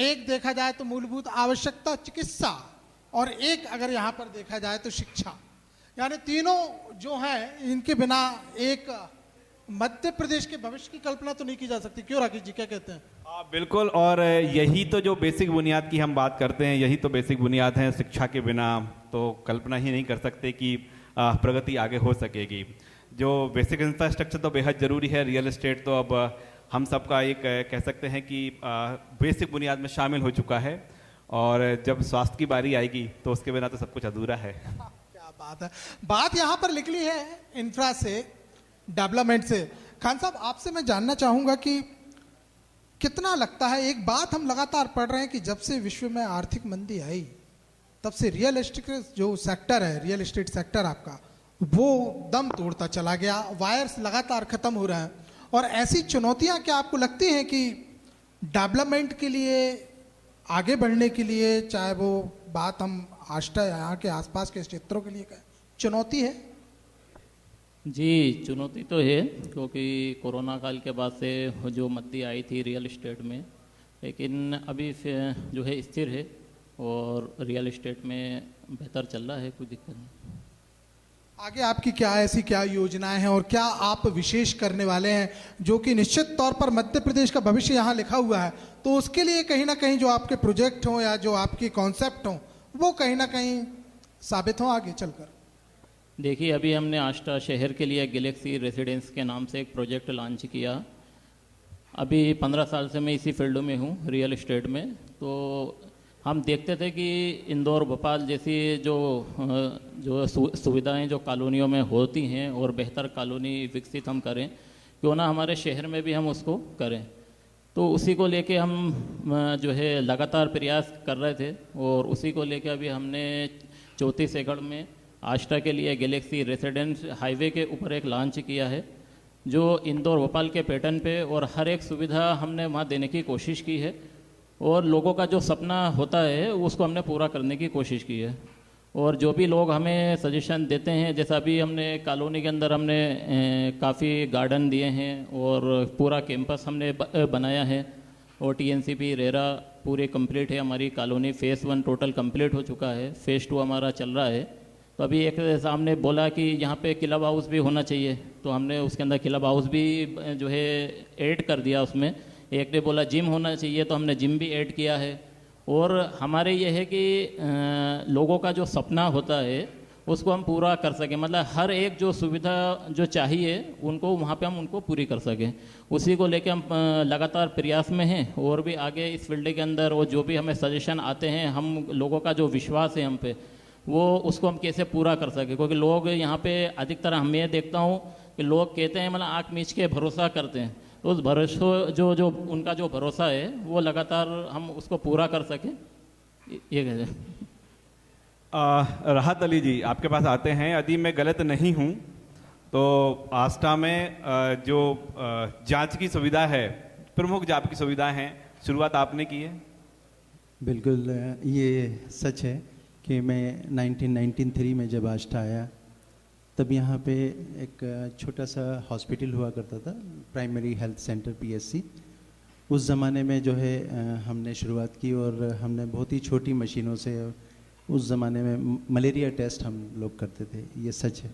एक देखा जाए तो मूलभूत आवश्यकता चिकित्सा, और एक अगर यहाँ पर देखा जाए तो शिक्षा, यानी तीनों जो हैं इनके बिना एक मध्य प्रदेश के भविष्य की कल्पना तो नहीं की जा सकती। क्यों राकेश जी, क्या कहते हैं? हाँ बिल्कुल, और यही तो जो बेसिक बुनियाद की हम बात करते हैं, यही तो बेसिक बुनियाद है। शिक्षा के बिना तो कल्पना ही नहीं कर सकते कि प्रगति आगे हो सकेगी। जो बेसिक इंफ्रास्ट्रक्चर तो बेहद ज़रूरी है। रियल एस्टेट तो अब हम सबका एक कह सकते हैं कि बेसिक बुनियाद में शामिल हो चुका है, और जब स्वास्थ्य की बारी आएगी तो उसके बिना तो सब कुछ अधूरा है। क्या बात है। बात यहाँ पर निकली है इंफ्रा से, डेवलपमेंट से। खान साहब, आपसे मैं जानना चाहूंगा कि कितना लगता है, एक बात हम लगातार पढ़ रहे हैं कि जब से विश्व में आर्थिक मंदी आई तब से रियल एस्टेट जो सेक्टर है, रियल एस्टेट सेक्टर आपका, वो दम तोड़ता चला गया। वायर्स लगातार खत्म हो रहे हैं, और ऐसी चुनौतियां क्या आपको लगती हैं कि डेवलपमेंट के लिए, आगे बढ़ने के लिए, चाहे वो बात हम आष्टा यहाँ के आसपास के क्षेत्रों के लिए कहें, चुनौती है? जी चुनौती तो है, क्योंकि कोरोना काल के बाद से जो मंदी आई थी रियल एस्टेट में, लेकिन अभी जो है स्थिर है और रियल एस्टेट में बेहतर चल रहा है, कोई दिक्कत नहीं। आगे आपकी क्या ऐसी क्या योजनाएं हैं और क्या आप विशेष करने वाले हैं, जो कि निश्चित तौर पर मध्य प्रदेश का भविष्य यहाँ लिखा हुआ है, तो उसके लिए कहीं ना कहीं जो आपके प्रोजेक्ट हों या जो आपके कॉन्सेप्ट हों वो कहीं ना कहीं साबित हों आगे चलकर? देखिए, अभी हमने आष्टा शहर के लिए गैलेक्सी रेसिडेंस के नाम से एक प्रोजेक्ट लॉन्च किया। अभी 15 साल से मैं इसी फील्ड में हूँ, रियल एस्टेट में। तो हम देखते थे कि इंदौर, भोपाल जैसी जो सुविधाएं जो कॉलोनियों में होती हैं, और बेहतर कॉलोनी विकसित हम करें, क्यों ना हमारे शहर में भी हम उसको करें। तो उसी को लेके हम जो है लगातार प्रयास कर रहे थे, और उसी को लेके अभी हमने 34 एकड़ में आष्टा के लिए गैलेक्सी रेसिडेंस हाईवे के ऊपर एक लॉन्च किया है, जो इंदौर भोपाल के पैटर्न पे, और हर एक सुविधा हमने वहाँ देने की कोशिश की है, और लोगों का जो सपना होता है उसको हमने पूरा करने की कोशिश की है। और जो भी लोग हमें सजेशन देते हैं, जैसा अभी हमने कॉलोनी के अंदर हमने काफ़ी गार्डन दिए हैं, और पूरा कैंपस हमने बनाया है, और TNCP रेरा पूरे कंप्लीट है। हमारी कॉलोनी फ़ेज़ 1 टोटल कंप्लीट हो चुका है, फ़ेज़ 2 हमारा चल रहा है। तो अभी एक सामने बोला कि यहाँ पे क्लब हाउस भी होना चाहिए, तो हमने उसके अंदर क्लब हाउस भी जो है ऐड कर दिया उसमें। एक ने बोला जिम होना चाहिए, तो हमने जिम भी ऐड किया है। और हमारे ये है कि लोगों का जो सपना होता है उसको हम पूरा कर सकें, मतलब हर एक जो सुविधा जो चाहिए उनको वहाँ पे हम उनको पूरी कर सकें। उसी को लेके हम लगातार प्रयास में हैं, और भी आगे इस फील्ड के अंदर और जो भी हमें सजेशन आते हैं, हम लोगों का जो विश्वास है हम पे, वो उसको हम कैसे पूरा कर सके। क्योंकि लोग यहाँ पे अधिकतर हम ये देखता हूँ कि लोग कहते हैं, मतलब आँख मीच के भरोसा करते हैं, तो उस भरोसे जो उनका जो भरोसा है वो लगातार हम उसको पूरा कर सकें, ये कहते हैं। राहत अली जी, आपके पास आते हैं। यदि मैं गलत नहीं हूँ तो आष्टा में जो जांच की सुविधा है, प्रमुख जांच की सुविधा है, शुरुआत आपने की है? बिल्कुल, ये सच है कि मैं 1993 में जब आष्टा आया, तब यहाँ पे एक छोटा सा हॉस्पिटल हुआ करता था, प्राइमरी हेल्थ सेंटर PHC। उस ज़माने में जो है हमने शुरुआत की, और हमने बहुत ही छोटी मशीनों से उस ज़माने में मलेरिया टेस्ट हम लोग करते थे, ये सच है।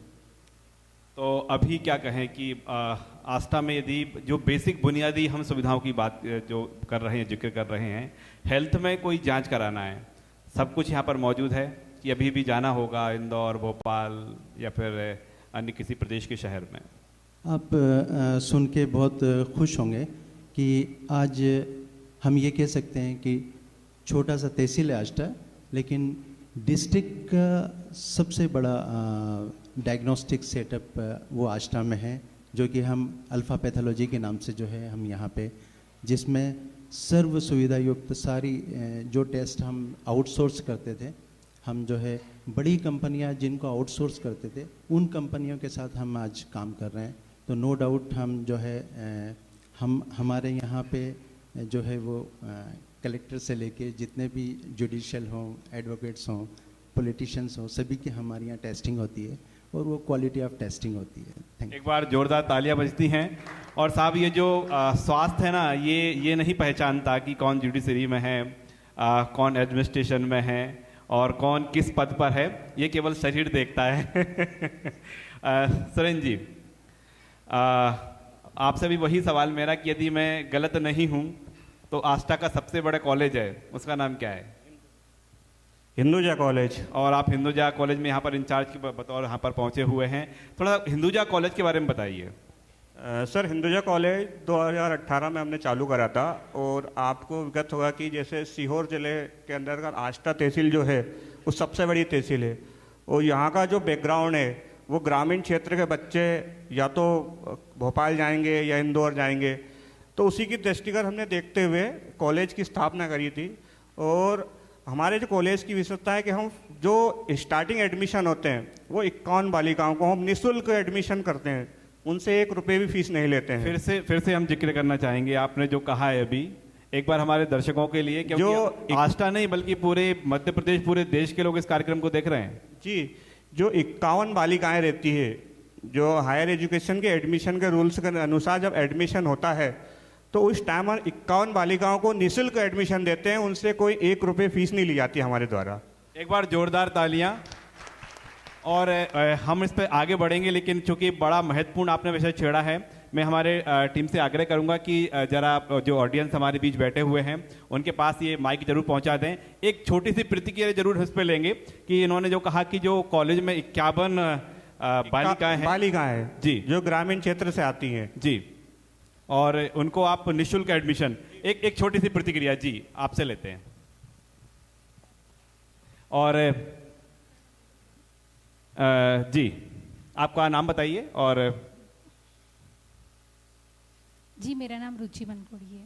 तो अभी क्या कहें कि आष्टा में यदि जो बेसिक बुनियादी हम सुविधाओं की बात जो कर रहे हैं, जिक्र कर रहे हैं, हेल्थ में कोई जांच कराना है, सब कुछ यहाँ पर मौजूद है कि अभी भी जाना होगा इंदौर, भोपाल या फिर अन्य किसी प्रदेश के शहर में? आप सुन के बहुत खुश होंगे कि आज हम ये कह सकते हैं कि छोटा सा तहसील है आष्टा, लेकिन डिस्ट्रिक्ट का सबसे बड़ा डायग्नोस्टिक सेटअप वो आष्टा में है, जो कि हम अल्फ़ा पैथोलॉजी के नाम से जो है हम यहाँ पे, जिसमें सर्व सुविधा युक्त सारी जो टेस्ट हम आउटसोर्स करते थे, हम जो है बड़ी कंपनियां जिनको आउटसोर्स करते थे, उन कंपनियों के साथ हम आज काम कर रहे हैं। तो नो डाउट हम जो है हमारे यहाँ पे जो है वो कलेक्टर से लेके जितने भी जुडिशियल हों, एडवोकेट्स हों, पॉलिटिशियंस हों, सभी की हमारे यहाँ टेस्टिंग होती है, और वो क्वालिटी ऑफ टेस्टिंग होती है। Thank you. एक बार जोरदार तालियां बजती हैं। और साहब ये जो स्वास्थ्य है ना, ये नहीं पहचानता कि कौन जुडिशरी में है, कौन एडमिनिस्ट्रेशन में है और कौन किस पद पर है, ये केवल शरीर देखता है। सुरेंद्र जी, आपसे भी वही सवाल मेरा कि यदि मैं गलत नहीं हूं तो आष्टा का सबसे बड़ा कॉलेज है, उसका नाम क्या है? हिंदुजा कॉलेज। और आप हिंदुजा कॉलेज में यहाँ पर इंचार्ज के बतौर यहाँ पर पहुँचे हुए हैं, थोड़ा हिंदुजा कॉलेज के बारे में बताइए। सर, हिंदुजा कॉलेज 2018 में हमने चालू करा था और आपको विगत होगा कि जैसे सीहोर जिले के अंदर का आष्टा तहसील जो है वो सबसे बड़ी तहसील है और यहाँ का जो बैकग्राउंड है वो ग्रामीण क्षेत्र के बच्चे या तो भोपाल जाएंगे या इंदौर जाएंगे, तो उसी की दृष्टिगत हमने देखते हुए कॉलेज की स्थापना करी थी। और हमारे जो कॉलेज की विशेषता है कि हम जो स्टार्टिंग एडमिशन होते हैं वो 51 बालिकाओं को हम निःशुल्क एडमिशन करते हैं, उनसे 1 रुपये भी फीस नहीं लेते हैं। फिर से हम जिक्र करना चाहेंगे आपने जो कहा है अभी, एक बार हमारे दर्शकों के लिए, क्योंकि आष्टा नहीं बल्कि पूरे मध्य प्रदेश, पूरे देश के लोग इस कार्यक्रम को देख रहे हैं। जी, जो 51 बालिकाएं रहती है, जो हायर एजुकेशन के एडमिशन के रूल्स के अनुसार जब एडमिशन होता है तो उस टाइम 51 बालिकाओं को निःशुल्क एडमिशन देते हैं, उनसे कोई 1 रुपये फीस नहीं ली जाती हमारे द्वारा। एक बार जोरदार तालियां। और हम इस पर आगे बढ़ेंगे, लेकिन चूंकि बड़ा महत्वपूर्ण आपने विषय छेड़ा है, मैं हमारे टीम से आग्रह करूंगा कि जरा जो ऑडियंस हमारे बीच बैठे हुए हैं उनके पास ये माइक जरूर पहुंचा दें। एक छोटी सी प्रतिक्रिया जरूर इस पर लेंगे कि इन्होंने जो कहा कि जो कॉलेज में 51 बालिकाएं हैं जी, जो ग्रामीण क्षेत्र से आती हैं जी, और उनको आप निःशुल्क एडमिशन, एक छोटी सी प्रतिक्रिया जी आपसे लेते हैं। और जी, आपका नाम बताइए। और जी, मेरा नाम रुचि बनकोड़ी है।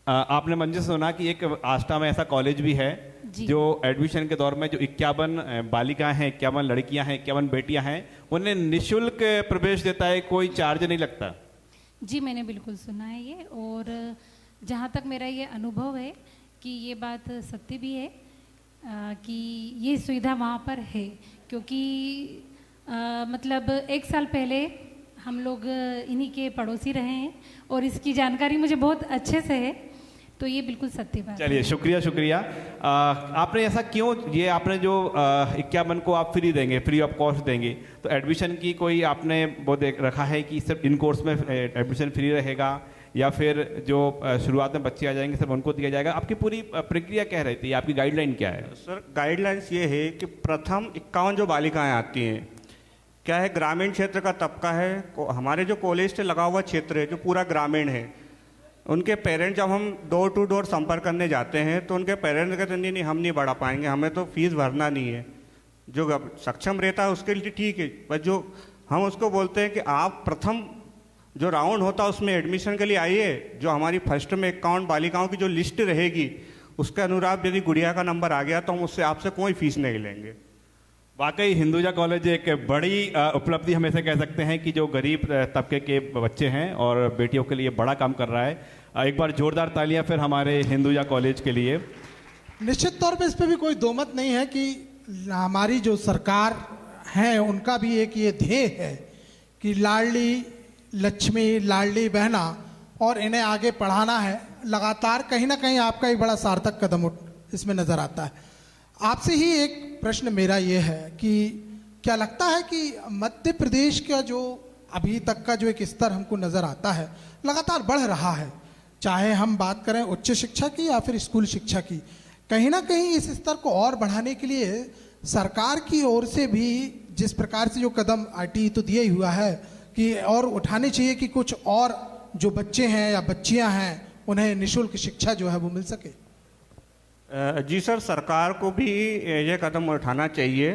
आपने मंच से सुना कि एक आष्टा में ऐसा कॉलेज भी है जो एडमिशन के दौर में जो 51 बालिकाएं हैं, 51 लड़कियां हैं, 51 बेटियां हैं, उन्हें निःशुल्क प्रवेश देता है, कोई चार्ज नहीं लगता। जी, मैंने बिल्कुल सुना है ये, और जहाँ तक मेरा ये अनुभव है कि ये बात सत्य भी है कि ये सुविधा वहाँ पर है, क्योंकि मतलब 1 साल पहले हम लोग इन्हीं के पड़ोसी रहे हैं और इसकी जानकारी मुझे बहुत अच्छे से है, तो ये बिल्कुल सत्य बात है। चलिए, शुक्रिया। आपने ऐसा क्यों, ये आपने जो 51 को आप फ्री देंगे, फ्री ऑफ कॉस्ट देंगे, तो एडमिशन की कोई आपने वो देख रखा है कि सिर्फ इन कोर्स में एडमिशन फ्री रहेगा या फिर जो शुरुआत में बच्चे आ जाएंगे सिर्फ उनको दिया जाएगा? आपकी पूरी प्रक्रिया क्या रहती है, आपकी गाइडलाइन क्या है? सर, गाइडलाइंस ये है कि प्रथम 51 जो बालिकाएं आती हैं, क्या है, ग्रामीण क्षेत्र का तबका है, हमारे जो कॉलेज से लगा हुआ क्षेत्र है जो पूरा ग्रामीण है, उनके पेरेंट्स जब हम डोर टू डोर संपर्क करने जाते हैं तो उनके पेरेंट्स कहते हैं नहीं, हम नहीं बढ़ा पाएंगे, हमें तो फीस भरना नहीं है। जो सक्षम रहता है उसके लिए ठीक है, पर जो हम उसको बोलते हैं कि आप प्रथम जो राउंड होता है उसमें एडमिशन के लिए आइए, जो हमारी फर्स्ट में 51 बालिकाओं की जो लिस्ट रहेगी उसके अनुसार यदि गुड़िया का नंबर आ गया तो हम उससे आपसे कोई फीस नहीं लेंगे। वाकई हिंदुजा कॉलेज एक बड़ी उपलब्धि हम ऐसे कह सकते हैं कि जो गरीब तबके के बच्चे हैं और बेटियों के लिए बड़ा काम कर रहा है। एक बार जोरदार तालियां फिर हमारे हिंदुजा कॉलेज के लिए। निश्चित तौर पे इस पे भी कोई दो मत नहीं है कि हमारी जो सरकार है उनका भी एक ये ध्येय है कि लाडली लक्ष्मी, लाडली बहना, और इन्हें आगे पढ़ाना है। लगातार कहीं ना कहीं आपका एक बड़ा सार्थक कदम इसमें नजर आता है। आपसे ही एक प्रश्न मेरा ये है कि क्या लगता है कि मध्य प्रदेश का जो अभी तक का जो एक स्तर हमको नजर आता है लगातार बढ़ रहा है, चाहे हम बात करें उच्च शिक्षा की या फिर स्कूल शिक्षा की, कहीं ना कहीं इस स्तर को और बढ़ाने के लिए सरकार की ओर से भी जिस प्रकार से जो कदम आरटीई तो दिया ही हुआ है कि और उठाने चाहिए कि कुछ और जो बच्चे हैं या बच्चियां हैं उन्हें निःशुल्क शिक्षा जो है वो मिल सके? जी सर, सरकार को भी ये कदम उठाना चाहिए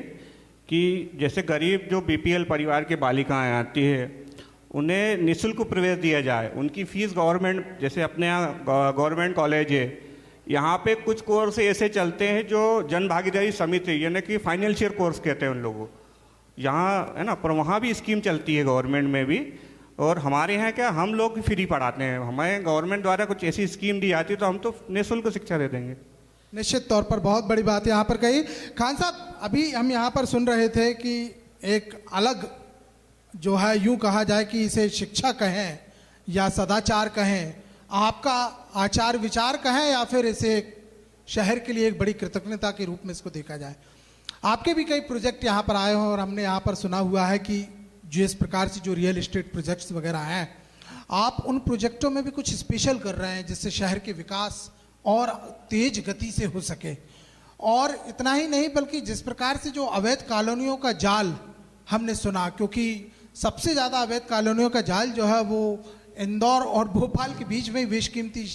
कि जैसे गरीब जो बीपीएल परिवार की बालिकाएं आती है उन्हें निःशुल्क प्रवेश दिया जाए। उनकी फीस गवर्नमेंट, जैसे अपने यहाँ गवर्नमेंट कॉलेज है, यहाँ पे कुछ कोर्स ऐसे चलते हैं जो जन भागीदारी समिति यानी कि फाइनेंशियल कोर्स कहते हैं उन लोगों, यहाँ है ना, पर वहाँ भी स्कीम चलती है गवर्नमेंट में भी। और हमारे यहाँ क्या, हम लोग फ्री पढ़ाते हैं, हमें गवर्नमेंट द्वारा कुछ ऐसी स्कीम दी जाती है तो हम तो निःशुल्क शिक्षा दे देंगे। निश्चित तौर पर बहुत बड़ी बात यहाँ पर कही। खान साहब, अभी हम यहाँ पर सुन रहे थे कि एक अलग जो है यूं कहा जाए कि इसे शिक्षा कहें या सदाचार कहें, आपका आचार विचार कहें, या फिर इसे शहर के लिए एक बड़ी कृतज्ञता के रूप में इसको देखा जाए। आपके भी कई प्रोजेक्ट यहाँ पर आए हैं और हमने यहाँ पर सुना हुआ है कि जो इस प्रकार से जो रियल एस्टेट प्रोजेक्ट्स वगैरह हैं, आप उन प्रोजेक्टों में भी कुछ स्पेशल कर रहे हैं जिससे शहर के विकास और तेज गति से हो सके। और इतना ही नहीं बल्कि जिस प्रकार से जो अवैध कॉलोनियों का जाल हमने सुना, क्योंकि सबसे ज़्यादा अवैध कॉलोनियों का जाल जो है वो इंदौर और भोपाल के बीच में बेशकीमती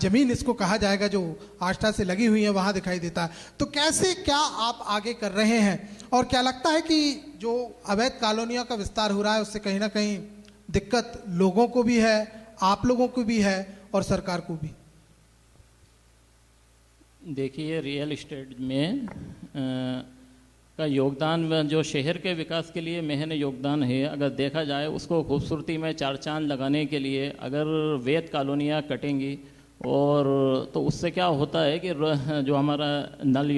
जमीन इसको कहा जाएगा जो आष्टा से लगी हुई है वहाँ दिखाई देता है। तो कैसे क्या आप आगे कर रहे हैं और क्या लगता है कि जो अवैध कॉलोनियों का विस्तार हो रहा है उससे कहीं ना कहीं दिक्कत लोगों को भी है, आप लोगों को भी है और सरकार को भी? देखिए, रियल इस्टेट में का योगदान जो शहर के विकास के लिए महन योगदान है, अगर देखा जाए उसको खूबसूरती में चार चांद लगाने के लिए अगर वैध कॉलोनियाँ कटेंगी और तो उससे क्या होता है कि जो हमारा नल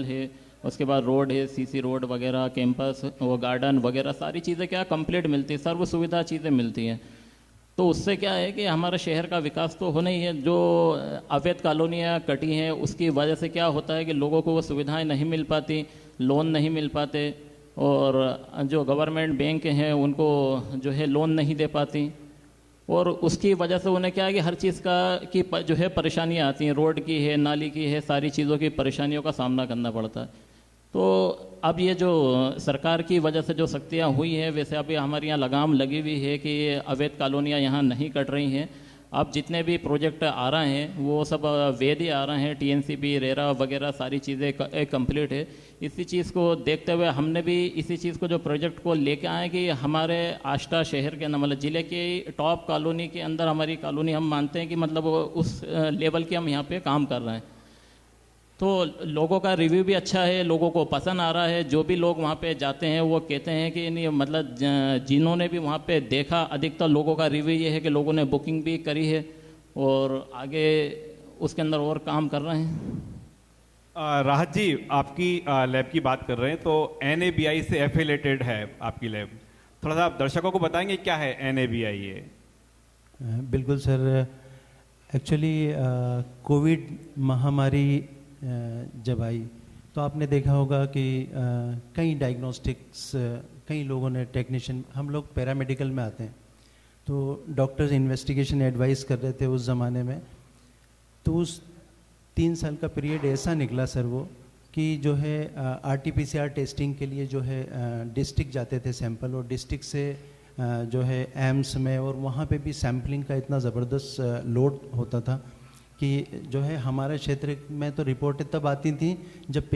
है, उसके बाद रोड है, सीसी रोड वगैरह, कैंपस वो गार्डन वगैरह सारी चीज़ें क्या कंप्लीट मिलती है, सर्व सुविधा चीज़ें मिलती हैं। तो उससे क्या है कि हमारा शहर का विकास तो होना ही है। जो अवैध कॉलोनियाँ कटी हैं उसकी वजह से क्या होता है कि लोगों को वो सुविधाएं नहीं मिल पाती, लोन नहीं मिल पाते, और जो गवर्नमेंट बैंक हैं उनको जो है लोन नहीं दे पाती, और उसकी वजह से उन्हें क्या है कि हर चीज़ की जो है परेशानियाँ आती हैं, रोड की है, नाली की है, सारी चीज़ों की परेशानियों का सामना करना पड़ता है। तो अब ये जो सरकार की वजह से जो सख्तियाँ हुई हैं, वैसे अभी हमारे यहाँ लगाम लगी हुई है कि अवैध कॉलोनियाँ यहाँ नहीं कट रही हैं। अब जितने भी प्रोजेक्ट आ रहे हैं वो सब वैध ही आ रहे हैं, टीएनसीबी, रेरा वगैरह सारी चीज़ें कंप्लीट है। इसी चीज़ को देखते हुए हमने भी इसी चीज़ को जो प्रोजेक्ट को लेके आए कि हमारे आष्टा शहर के मतलब ज़िले के टॉप कॉलोनी के अंदर हमारी कॉलोनी हम मानते हैं कि मतलब उस लेवल के हम यहाँ पे काम कर रहे हैं। तो लोगों का रिव्यू भी अच्छा है, लोगों को पसंद आ रहा है। जो भी लोग वहाँ पे जाते हैं वो कहते हैं कि नहीं, मतलब जिन्होंने भी वहाँ पे देखा, अधिकतर लोगों का रिव्यू ये है कि लोगों ने बुकिंग भी करी है और आगे उसके अंदर और काम कर रहे हैं। राहत जी, आपकी लैब की बात कर रहे हैं तो NABI से एफिलेटेड है आपकी लैब, थोड़ा सा आप दर्शकों को बताएंगे क्या है NABI ये? बिल्कुल सर, एक्चुअली कोविड महामारी जब आई तो आपने देखा होगा कि कई डायग्नोस्टिक्स, कई लोगों ने, टेक्नीशियन, हम लोग पैरामेडिकल में आते हैं तो डॉक्टर्स इन्वेस्टिगेशन एडवाइस कर रहे थे उस ज़माने में। तो उस 3 साल का पीरियड ऐसा निकला सर वो कि जो है RT-PCR टेस्टिंग के लिए जो है डिस्ट्रिक्ट जाते थे सैंपल, और डिस्ट्रिक्ट से जो है एम्स में, और वहाँ पे भी सैम्पलिंग का इतना ज़बरदस्त लोड होता था कि जो है हमारे क्षेत्र में तो रिपोर्टें तब आती थी जब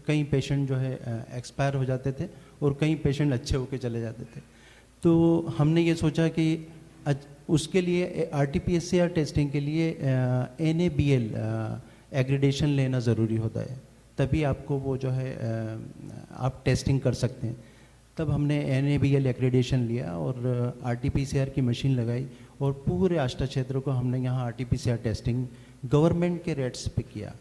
कई पेशेंट जो है एक्सपायर हो जाते थे और कई पेशेंट अच्छे होके चले जाते थे। तो हमने ये सोचा कि उसके लिए RT-PCR टेस्टिंग के लिए NABL एग्रीडेशन लेना ज़रूरी होता है, तभी आपको वो जो है आप टेस्टिंग कर सकते हैं। तब हमने NABL एक्रेडिटेशन लिया और RT-PCR की मशीन लगाई और पूरे आष्टा क्षेत्र को हमने यहाँ RT-PCR टेस्टिंग गवर्नमेंट के रेट्स पे किया।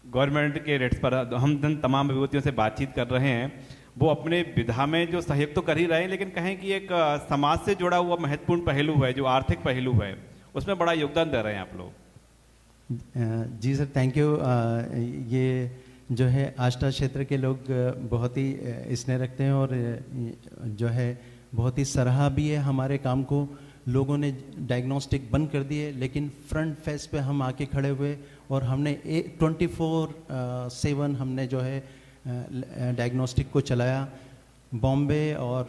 गवर्नमेंट के रेट्स पर हम तमाम विभूतियों से बातचीत कर रहे हैं। वो अपने विधा में जो सहयोग तो कर ही रहे हैं, लेकिन कहें कि एक समाज से जुड़ा हुआ महत्वपूर्ण पहलू है, जो आर्थिक पहलू है, उसमें बड़ा योगदान दे रहे हैं आप लोग। जी सर, थैंक यू। ये जो है आष्टा क्षेत्र के लोग बहुत ही स्नेह रखते हैं और जो है बहुत ही सराहा भी है हमारे काम को। लोगों ने डायग्नोस्टिक बंद कर दिए, लेकिन फ्रंट फेस पे हम आके खड़े हुए और हमने 24/7 हमने जो है डायग्नोस्टिक को चलाया। बॉम्बे और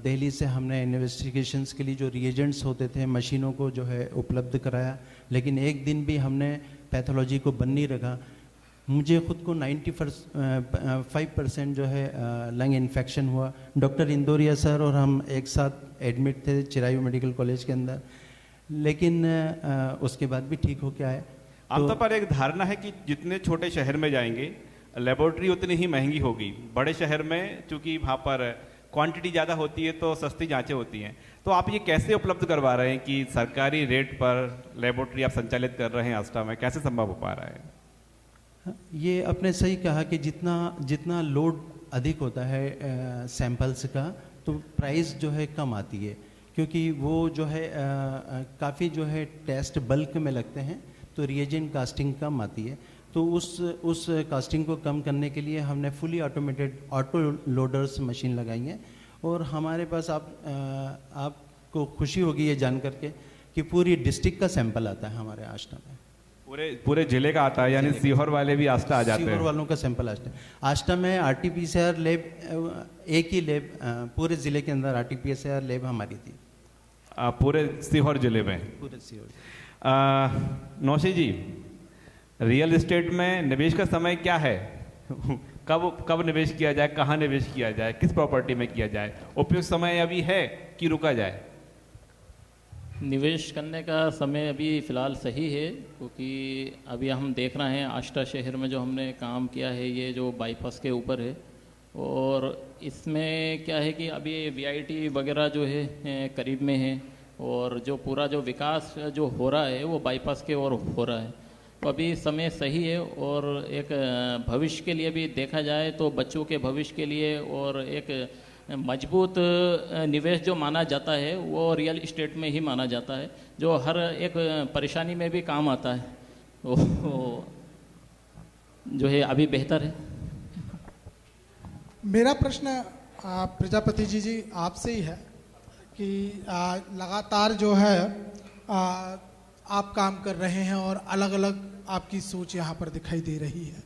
दिल्ली से हमने इन्वेस्टिगेशंस के लिए जो रिएजेंट्स होते थे, मशीनों को जो है उपलब्ध कराया, लेकिन एक दिन भी हमने पैथोलॉजी को बंद नहीं रखा। मुझे खुद को 95% जो है लंग इन्फेक्शन हुआ। डॉक्टर इंदौरिया सर और हम एक साथ एडमिट थे चिरायू मेडिकल कॉलेज के अंदर, लेकिन उसके बाद भी ठीक हो के आए। आमतौर पर एक धारणा है कि जितने छोटे शहर में जाएंगे लेबोरेटरी उतनी ही महंगी होगी। बड़े शहर में चूंकि वहाँ पर क्वांटिटी ज़्यादा होती है तो सस्ती जांचें होती हैं। तो आप ये कैसे उपलब्ध करवा रहे हैं कि सरकारी रेट पर लेबोरेटरी आप संचालित कर रहे हैं आष्टा में, कैसे संभव हो पा रहा है? ये आपने सही कहा कि जितना लोड अधिक होता है सैंपल्स का, तो प्राइस जो है कम आती है, क्योंकि वो जो है काफ़ी जो है टेस्ट बल्क में लगते हैं, तो रिएजेंट कास्टिंग कम आती है। तो उस कास्टिंग को कम करने के लिए हमने fully automated auto loaders machine लगाई है। और हमारे पास आपको खुशी होगी ये जान करके कि पूरी डिस्ट्रिक्ट का सैंपल आता है हमारे आष्टा में। पूरे जिले का आता है, यानी सीहोर वाले भी आष्टा आ जाते हैं? सीहोर वालों का सैंपल आष्टा में RT-PCR लैब, एक ही लैब पूरे ज़िले के अंदर RT-PCR लैब हमारी थी, पूरे सीहोर जिले में। पूरे सीहोर। नौशी जी, रियल एस्टेट में निवेश का समय क्या है? कब निवेश किया जाए, कहाँ निवेश किया जाए, किस प्रॉपर्टी में किया जाए? उपयुक्त समय अभी है कि रुका जाए? निवेश करने का समय अभी फ़िलहाल सही है, क्योंकि अभी हम देख रहे हैं आष्टा शहर में जो हमने काम किया है ये जो बाईपास के ऊपर है, और इसमें क्या है कि अभी VIT वगैरह जो है करीब में है, और जो पूरा जो विकास जो हो रहा है वो बाईपास के ओर हो रहा है। तो अभी समय सही है, और एक भविष्य के लिए भी देखा जाए तो बच्चों के भविष्य के लिए और एक मजबूत निवेश जो माना जाता है वो रियल इस्टेट में ही माना जाता है, जो हर एक परेशानी में भी काम आता है, वो जो है अभी बेहतर है। मेरा प्रश्न प्रजापति जी आपसे ही है कि लगातार जो है आप काम कर रहे हैं और अलग अलग आपकी सोच यहाँ पर दिखाई दे रही है,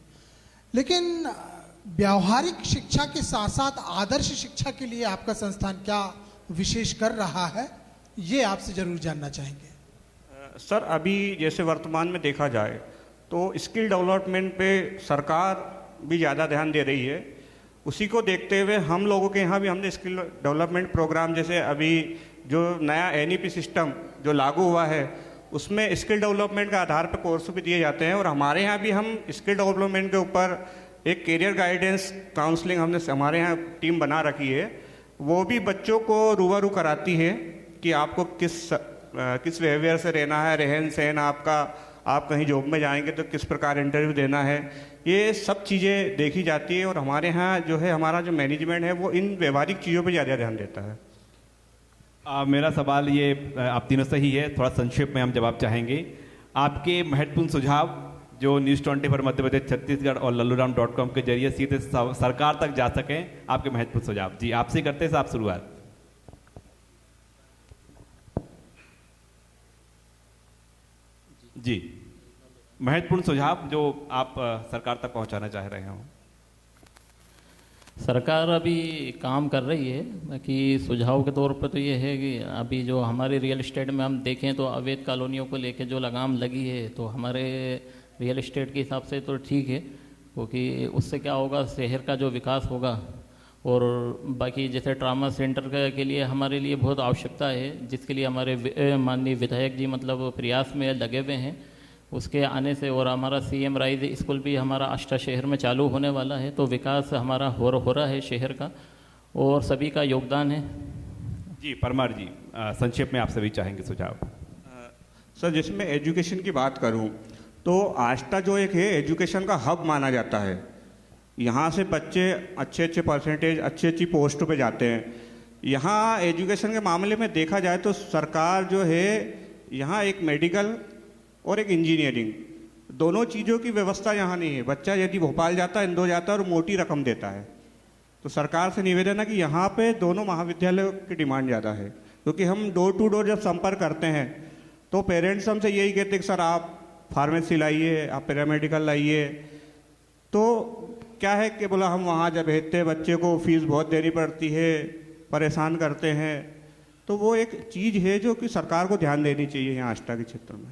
लेकिन व्यावहारिक शिक्षा के साथ साथ आदर्श शिक्षा के लिए आपका संस्थान क्या विशेष कर रहा है, ये आपसे जरूर जानना चाहेंगे। सर, अभी जैसे वर्तमान में देखा जाए तो स्किल डेवलपमेंट पे सरकार भी ज़्यादा ध्यान दे रही है। उसी को देखते हुए हम लोगों के यहाँ भी हमने स्किल डेवलपमेंट प्रोग्राम, जैसे अभी जो नया NEP सिस्टम जो लागू हुआ है उसमें स्किल डेवलपमेंट के आधार पर कोर्स भी दिए जाते हैं, और हमारे यहाँ भी हम स्किल डेवलपमेंट के ऊपर एक करियर गाइडेंस काउंसलिंग हमने हमारे यहाँ टीम बना रखी है। वो भी बच्चों को रूबरू कराती है कि आपको किस बिहेवियर से रहना है, रहन सहन आपका, आप कहीं जॉब में जाएंगे तो किस प्रकार इंटरव्यू देना है, ये सब चीज़ें देखी जाती है। और हमारे यहाँ जो है हमारा जो मैनेजमेंट है वो इन व्यवहारिक चीज़ों पर ज़्यादा ध्यान देता है। मेरा सवाल ये आप तीनों से ही है, थोड़ा संक्षेप में हम जवाब चाहेंगे। आपके महत्वपूर्ण सुझाव जो News24 मध्य प्रदेश छत्तीसगढ़ और lalluram.com के जरिए सीधे सरकार तक जा सकें, आपके महत्वपूर्ण सुझाव। जी, आपसे करते हैं साहब शुरुआत। जी, महत्वपूर्ण सुझाव जो आप सरकार तक पहुंचाना चाह रहे हो। सरकार अभी काम कर रही है, बाकी सुझाव के तौर पर तो ये है कि अभी जो हमारे रियल एस्टेट में हम देखें तो अवैध कॉलोनियों को लेकर जो लगाम लगी है, तो हमारे रियल एस्टेट के हिसाब से तो ठीक है, क्योंकि उससे क्या होगा, शहर का जो विकास होगा। और बाकी जैसे ट्रामा सेंटर के लिए हमारे लिए बहुत आवश्यकता है, जिसके लिए हमारे माननीय विधायक जी मतलब प्रयास में लगे हुए हैं। उसके आने से और हमारा CM राइज स्कूल भी हमारा आष्टा शहर में चालू होने वाला है, तो विकास हमारा हो रहा है शहर का, और सभी का योगदान है। जी, परमार जी, संक्षेप में आप सभी चाहेंगे सुझाव। सर, जिसमें एजुकेशन की बात करूं तो आष्टा जो एक है एजुकेशन का हब माना जाता है। यहाँ से बच्चे अच्छे परसेंटेज, अच्छी पोस्टों पे जाते हैं। यहाँ एजुकेशन के मामले में देखा जाए तो सरकार जो है यहाँ एक मेडिकल और एक इंजीनियरिंग, दोनों चीज़ों की व्यवस्था यहाँ नहीं है। बच्चा यदि भोपाल जाता है, इंदौर जाता है और मोटी रकम देता है, तो सरकार से निवेदन है कि यहाँ पे दोनों महाविद्यालयों की डिमांड ज़्यादा है। क्योंकि हम डोर टू डोर जब संपर्क करते हैं तो पेरेंट्स हमसे यही कहते हैं कि सर आप फार्मेसी लाइए, आप पैरामेडिकल लाइए। तो क्या है कि बोला हम वहाँ जब भेजते हैं बच्चे को, फीस बहुत देनी पड़ती है, परेशान करते हैं। तो वो एक चीज़ है जो कि सरकार को ध्यान देनी चाहिए यहाँ आष्टा के क्षेत्र में।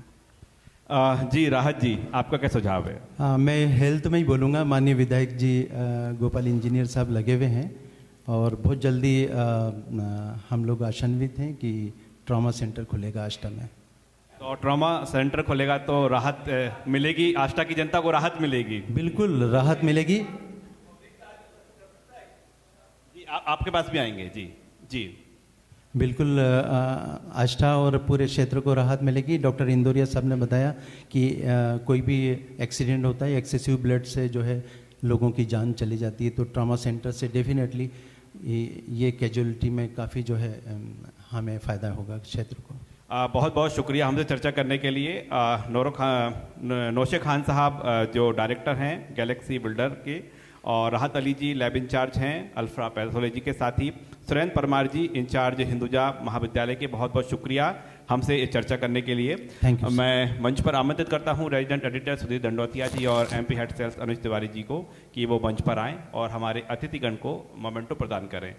जी, राहत जी, आपका क्या सुझाव है? मैं हेल्थ में ही बोलूँगा। माननीय विधायक जी गोपाल इंजीनियर साहब लगे हुए हैं, और बहुत जल्दी हम लोग आशान्वित हैं कि ट्रॉमा सेंटर खुलेगा आष्टा में। तो ट्रॉमा सेंटर खुलेगा तो राहत मिलेगी, आष्टा की जनता को राहत मिलेगी। बिल्कुल राहत मिलेगी। जी, आपके पास भी आएंगे। जी जी, बिल्कुल आष्टा और पूरे क्षेत्र को राहत मिलेगी। डॉक्टर इंदौरिया साहब ने बताया कि कोई भी एक्सीडेंट होता है, एक्सेसिव ब्लड से जो है लोगों की जान चली जाती है, तो ट्रॉमा सेंटर से डेफिनेटली ये कैजुअलिटी में काफ़ी जो है हमें फ़ायदा होगा क्षेत्र को। बहुत बहुत शुक्रिया हमसे चर्चा करने के लिए। नौशे खान साहब जो डायरेक्टर हैं गैलेक्सी बिल्डर के, और राहत अली जी लैब इंचार्ज हैं अल्फ्रा पैथोलॉजी के, साथ ही सुरेंद्र परमार जी इंचार्ज हिंदुजा महाविद्यालय के, बहुत बहुत शुक्रिया हमसे ये चर्चा करने के लिए। Thank you. मैं मंच पर आमंत्रित करता हूँ रेजिडेंट एडिटर सुधीर दंडोतिया जी और MP हेड सेल्स अनुज तिवारी जी को कि वो मंच पर आएँ और हमारे अतिथिगण को मोमेंटो प्रदान करें।